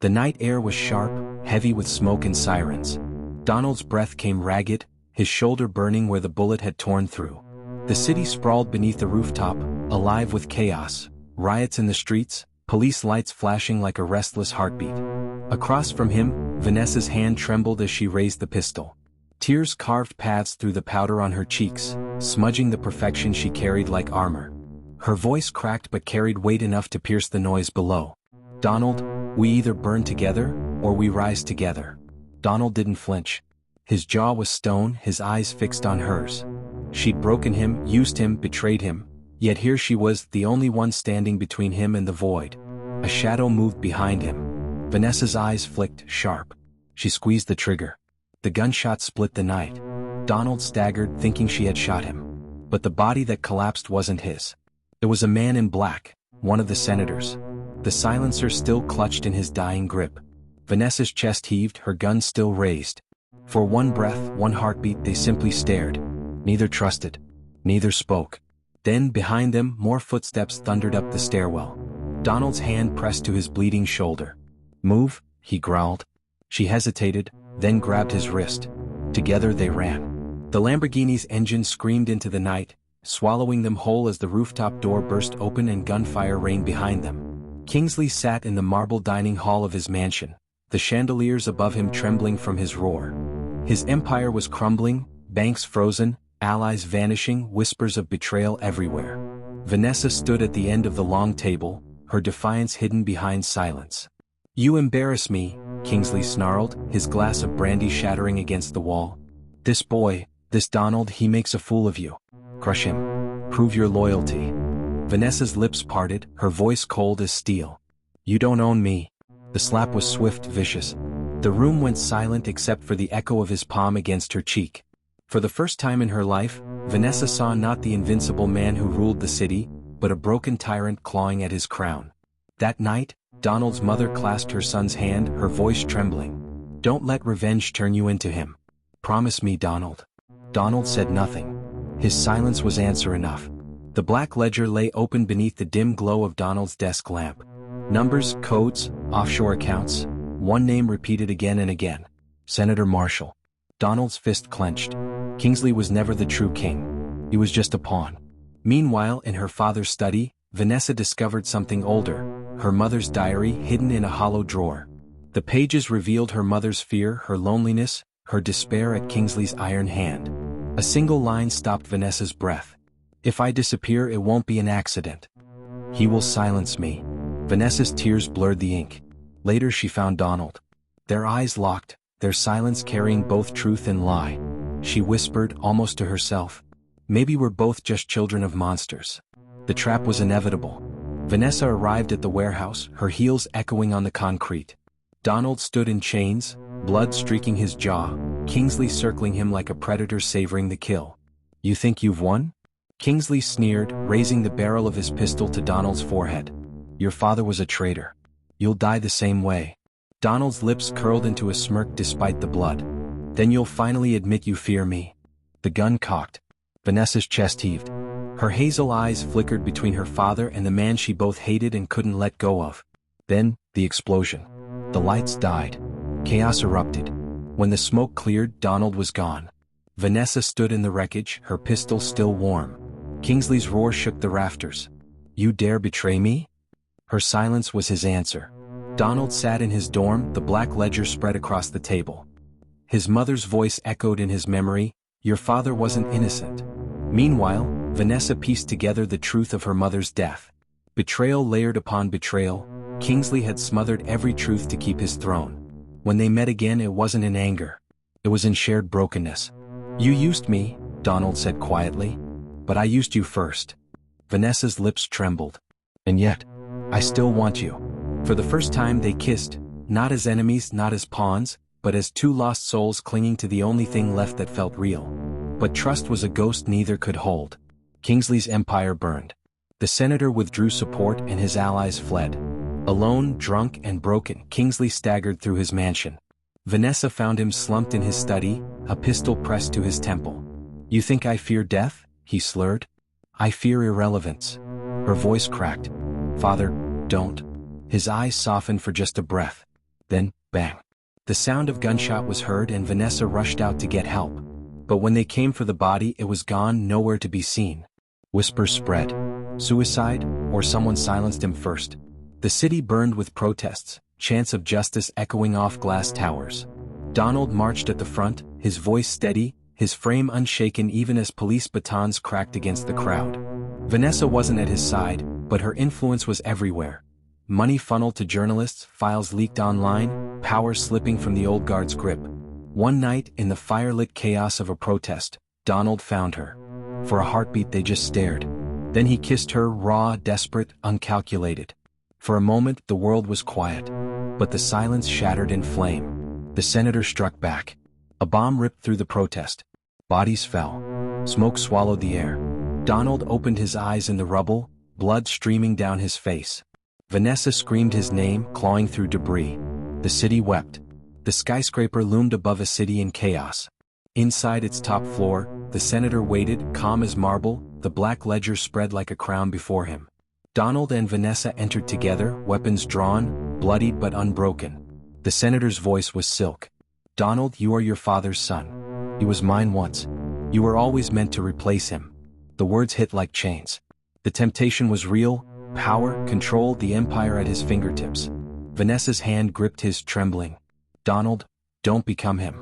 The night air was sharp, heavy with smoke and sirens. Donald's breath came ragged, his shoulder burning where the bullet had torn through. The city sprawled beneath the rooftop, alive with chaos, riots in the streets, police lights flashing like a restless heartbeat. Across from him, Vanessa's hand trembled as she raised the pistol. Tears carved paths through the powder on her cheeks, smudging the perfection she carried like armor. Her voice cracked but carried weight enough to pierce the noise below. "Donald, we either burn together, or we rise together." Donald didn't flinch. His jaw was stone, his eyes fixed on hers. She'd broken him, used him, betrayed him, yet here she was, the only one standing between him and the void. A shadow moved behind him. Vanessa's eyes flicked, sharp. She squeezed the trigger. The gunshot split the night. Donald staggered, thinking she had shot him. But the body that collapsed wasn't his. It was a man in black, one of the senators. The silencer still clutched in his dying grip. Vanessa's chest heaved, her gun still raised. For one breath, one heartbeat, they simply stared. Neither trusted. Neither spoke. Then, behind them, more footsteps thundered up the stairwell. Donald's hand pressed to his bleeding shoulder. "Move," he growled. She hesitated, then grabbed his wrist. Together they ran. The Lamborghini's engine screamed into the night, swallowing them whole as the rooftop door burst open and gunfire rained behind them. Kingsley sat in the marble dining hall of his mansion, the chandeliers above him trembling from his roar. His empire was crumbling, banks frozen, allies vanishing, whispers of betrayal everywhere. Vanessa stood at the end of the long table, her defiance hidden behind silence. "You embarrass me," Kingsley snarled, his glass of brandy shattering against the wall. "This boy, this Donald, he makes a fool of you. Crush him. Prove your loyalty." Vanessa's lips parted, her voice cold as steel. "You don't own me." The slap was swift, vicious. The room went silent except for the echo of his palm against her cheek. For the first time in her life, Vanessa saw not the invincible man who ruled the city, but a broken tyrant clawing at his crown. That night, Donald's mother clasped her son's hand, her voice trembling. "Don't let revenge turn you into him. Promise me, Donald." Donald said nothing. His silence was answer enough. The black ledger lay open beneath the dim glow of Donald's desk lamp. Numbers, codes, offshore accounts. One name repeated again and again. Senator Marshall. Donald's fist clenched. Kingsley was never the true king. He was just a pawn. Meanwhile, in her father's study, Vanessa discovered something older, her mother's diary hidden in a hollow drawer. The pages revealed her mother's fear, her loneliness, her despair at Kingsley's iron hand. A single line stopped Vanessa's breath. "If I disappear, it won't be an accident. He will silence me." Vanessa's tears blurred the ink. Later she found Donald. Their eyes locked, their silence carrying both truth and lie. She whispered, almost to herself, "Maybe we're both just children of monsters." The trap was inevitable. Vanessa arrived at the warehouse, her heels echoing on the concrete. Donald stood in chains, blood streaking his jaw, Kingsley circling him like a predator savoring the kill. "You think you've won?" Kingsley sneered, raising the barrel of his pistol to Donald's forehead. "Your father was a traitor. You'll die the same way." Donald's lips curled into a smirk despite the blood. "Then you'll finally admit you fear me." The gun cocked. Vanessa's chest heaved. Her hazel eyes flickered between her father and the man she both hated and couldn't let go of. Then, the explosion. The lights died. Chaos erupted. When the smoke cleared, Donald was gone. Vanessa stood in the wreckage, her pistol still warm. Kingsley's roar shook the rafters. "You dare betray me?" Her silence was his answer. Donald sat in his dorm, the black ledger spread across the table. His mother's voice echoed in his memory, "Your father wasn't innocent." Meanwhile, Vanessa pieced together the truth of her mother's death. Betrayal layered upon betrayal, Kingsley had smothered every truth to keep his throne. When they met again, it wasn't in anger. It was in shared brokenness. "You used me," Donald said quietly. "But I used you first." Vanessa's lips trembled. "And yet, I still want you." For the first time they kissed, not as enemies, not as pawns, but as two lost souls clinging to the only thing left that felt real. But trust was a ghost neither could hold. Kingsley's empire burned. The senator withdrew support and his allies fled. Alone, drunk, and broken, Kingsley staggered through his mansion. Vanessa found him slumped in his study, a pistol pressed to his temple. "You think I fear death?" he slurred. "I fear irrelevance." Her voice cracked. "Father, don't." His eyes softened for just a breath. Then, bang. The sound of gunshot was heard and Vanessa rushed out to get help. But when they came for the body, it was gone, nowhere to be seen. Whispers spread. Suicide, or someone silenced him first. The city burned with protests, chants of justice echoing off glass towers. Donald marched at the front, his voice steady, his frame unshaken even as police batons cracked against the crowd. Vanessa wasn't at his side, but her influence was everywhere. Money funneled to journalists, files leaked online, power slipping from the old guard's grip. One night, in the firelit chaos of a protest, Donald found her. For a heartbeat they just stared. Then he kissed her, raw, desperate, uncalculated. For a moment the world was quiet. But the silence shattered in flame. The senator struck back. A bomb ripped through the protest. Bodies fell. Smoke swallowed the air. Donald opened his eyes in the rubble, blood streaming down his face. Vanessa screamed his name, clawing through debris. The city wept. The skyscraper loomed above a city in chaos. Inside its top floor, the senator waited, calm as marble, the black ledger spread like a crown before him. Donald and Vanessa entered together, weapons drawn, bloodied but unbroken. The senator's voice was silk. "Donald, you are your father's son. He was mine once. You were always meant to replace him." The words hit like chains. The temptation was real, power, control, the empire at his fingertips. Vanessa's hand gripped his, trembling. "Donald, don't become him.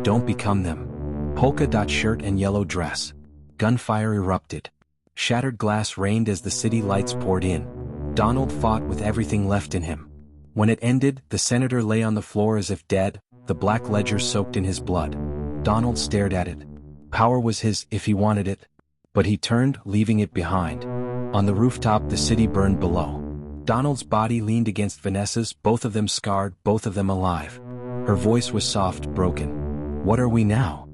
Don't become them." Polka dot shirt and yellow dress. Gunfire erupted. Shattered glass rained as the city lights poured in. Donald fought with everything left in him. When it ended, the senator lay on the floor as if dead, the black ledger soaked in his blood. Donald stared at it. Power was his if he wanted it. But he turned, leaving it behind. On the rooftop, the city burned below. Donald's body leaned against Vanessa's, both of them scarred, both of them alive. Her voice was soft, broken. "What are we now?"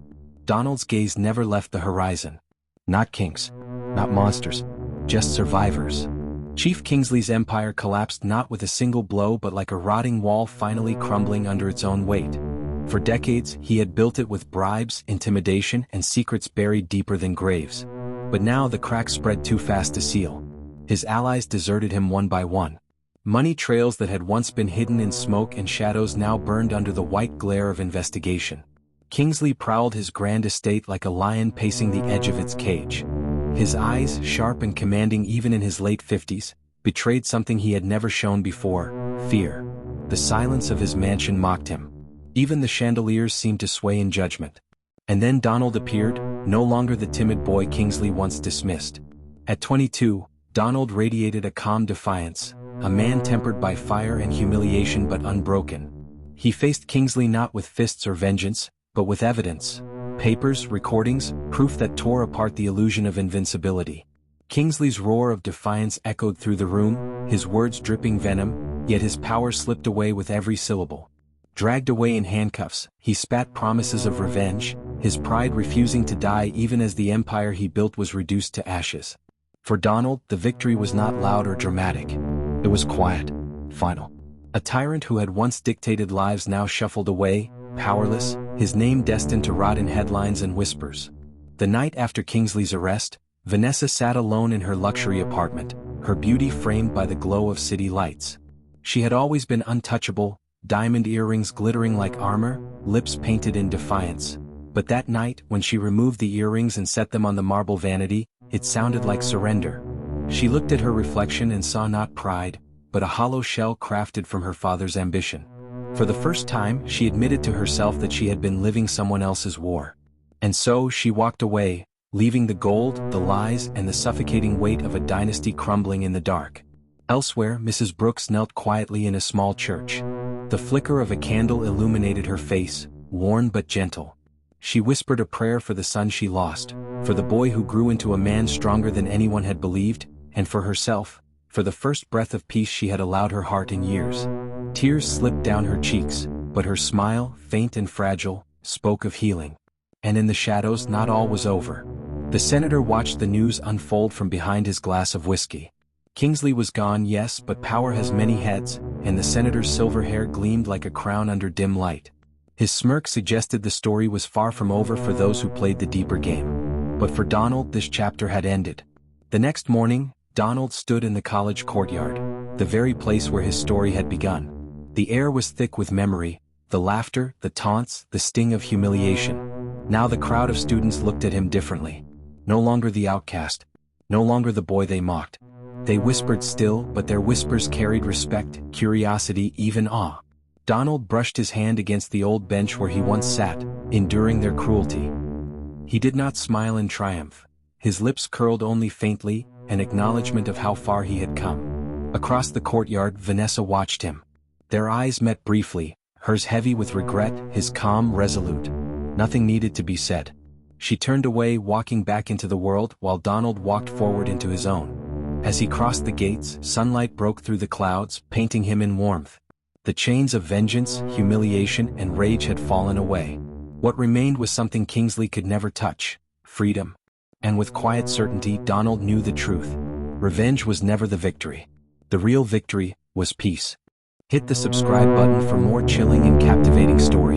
Donald's gaze never left the horizon. Not kings. Not monsters. Just survivors. Chief Kingsley's empire collapsed not with a single blow but like a rotting wall finally crumbling under its own weight. For decades, he had built it with bribes, intimidation, and secrets buried deeper than graves. But now the cracks spread too fast to seal. His allies deserted him one by one. Money trails that had once been hidden in smoke and shadows now burned under the white glare of investigation. Kingsley prowled his grand estate like a lion pacing the edge of its cage. His eyes, sharp and commanding even in his late 50s, betrayed something he had never shown before: fear. The silence of his mansion mocked him. Even the chandeliers seemed to sway in judgment. And then Donald appeared, no longer the timid boy Kingsley once dismissed. At 22, Donald radiated a calm defiance, a man tempered by fire and humiliation but unbroken. He faced Kingsley not with fists or vengeance, but with evidence. Papers, recordings, proof that tore apart the illusion of invincibility. Kingsley's roar of defiance echoed through the room, his words dripping venom, yet his power slipped away with every syllable. Dragged away in handcuffs, he spat promises of revenge, his pride refusing to die even as the empire he built was reduced to ashes. For Donald, the victory was not loud or dramatic. It was quiet, final. A tyrant who had once dictated lives now shuffled away, powerless, his name destined to rot in headlines and whispers. The night after Kingsley's arrest, Vanessa sat alone in her luxury apartment, her beauty framed by the glow of city lights. She had always been untouchable, diamond earrings glittering like armor, lips painted in defiance. But that night, when she removed the earrings and set them on the marble vanity, it sounded like surrender. She looked at her reflection and saw not pride, but a hollow shell crafted from her father's ambition. For the first time, she admitted to herself that she had been living someone else's war. And so she walked away, leaving the gold, the lies, and the suffocating weight of a dynasty crumbling in the dark. Elsewhere, Mrs. Brooks knelt quietly in a small church. The flicker of a candle illuminated her face, worn but gentle. She whispered a prayer for the son she lost, for the boy who grew into a man stronger than anyone had believed, and for herself, for the first breath of peace she had allowed her heart in years. Tears slipped down her cheeks, but her smile, faint and fragile, spoke of healing. And in the shadows, not all was over. The senator watched the news unfold from behind his glass of whiskey. Kingsley was gone, yes, but power has many heads, and the senator's silver hair gleamed like a crown under dim light. His smirk suggested the story was far from over for those who played the deeper game. But for Donald, this chapter had ended. The next morning, Donald stood in the college courtyard, the very place where his story had begun. The air was thick with memory, the laughter, the taunts, the sting of humiliation. Now the crowd of students looked at him differently. No longer the outcast. No longer the boy they mocked. They whispered still, but their whispers carried respect, curiosity, even awe. Donald brushed his hand against the old bench where he once sat, enduring their cruelty. He did not smile in triumph. His lips curled only faintly, an acknowledgement of how far he had come. Across the courtyard, Vanessa watched him. Their eyes met briefly, hers heavy with regret, his calm resolute. Nothing needed to be said. She turned away, walking back into the world, while Donald walked forward into his own. As he crossed the gates, sunlight broke through the clouds, painting him in warmth. The chains of vengeance, humiliation, and rage had fallen away. What remained was something Kingsley could never touch: freedom. And with quiet certainty, Donald knew the truth. Revenge was never the victory. The real victory was peace. Hit the subscribe button for more chilling and captivating stories.